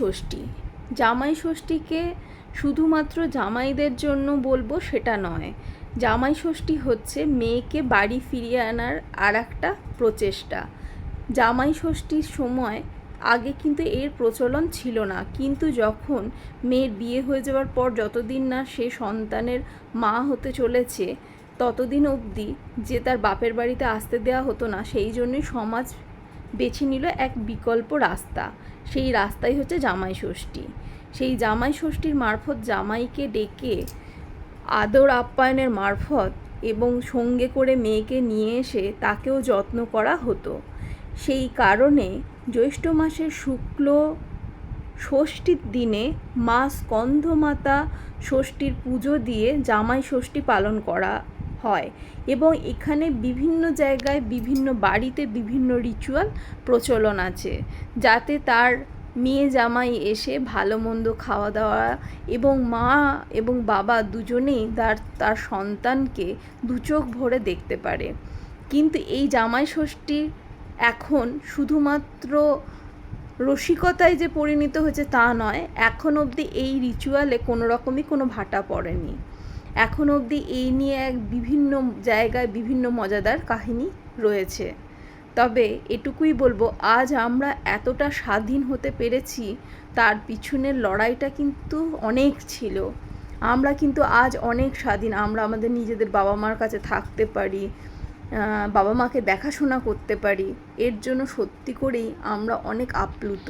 ষষ্ঠী, জামাই ষষ্ঠীকে শুধুমাত্র জামাইদের জন্য বলবো সেটা নয়। জামাই ষষ্ঠী হচ্ছে মেয়েকে বাড়ি ফিরিয়ে আনার আর একটা প্রচেষ্টা। জামাই ষষ্ঠীর সময় আগে কিন্তু এর প্রচলন ছিল না, কিন্তু যখন মেয়ের বিয়ে হয়ে যাওয়ার পর যতদিন না সে সন্তানের মা হতে চলেছে ততদিন অবধি যে তার বাপের বাড়িতে আসতে দেওয়া হতো না, সেই জন্যই সমাজ বেছে নিল এক বিকল্প রাস্তা। সেই রাস্তাই হচ্ছে জামাই ষষ্ঠী। সেই জামাই ষষ্ঠীর মারফত জামাইকে ডেকে আদর আপ্যায়নের মারফত এবং সঙ্গে করে মেয়েকে নিয়ে এসে তাকেও যত্ন করা হতো। সেই কারণে জ্যৈষ্ঠ মাসের শুক্ল ষষ্ঠীর দিনে মা স্কন্ধমাতা ষষ্ঠীর পুজো দিয়ে জামাই ষষ্ঠী পালন করা হয় এবং এখানে বিভিন্ন জায়গায় বিভিন্ন বাড়িতে বিভিন্ন রিচুয়াল প্রচলন আছে, যাতে তার মেয়ে জামাই এসে ভালো মন্দ খাওয়া দাওয়া এবং মা এবং বাবা দুজনেই তার সন্তানকে দু চোখ ভরে দেখতে পারে। কিন্তু এই জামাই ষষ্ঠী এখন শুধুমাত্র রসিকতায় যে পরিণত হয়েছে তা নয়, এখন অবধি এই রিচুয়ালে কোনো রকমই কোনো ভাটা পড়েনি। এখন অবধি এই নিয়ে বিভিন্ন জায়গায় বিভিন্ন মজাদার কাহিনী রয়েছে। তবে এটুকুই বলবো, আজ আমরা এতটা স্বাধীন হতে পেরেছি তার পিছনের লড়াইটা কিন্তু অনেক ছিল। আমরা কিন্তু আজ অনেক স্বাধীন, আমরা আমাদের নিজেদের বাবা মার কাছে থাকতে পারি, বাবা মাকে দেখাশোনা করতে পারি। এর জন্য সত্যি করেই আমরা অনেক আপ্লুত।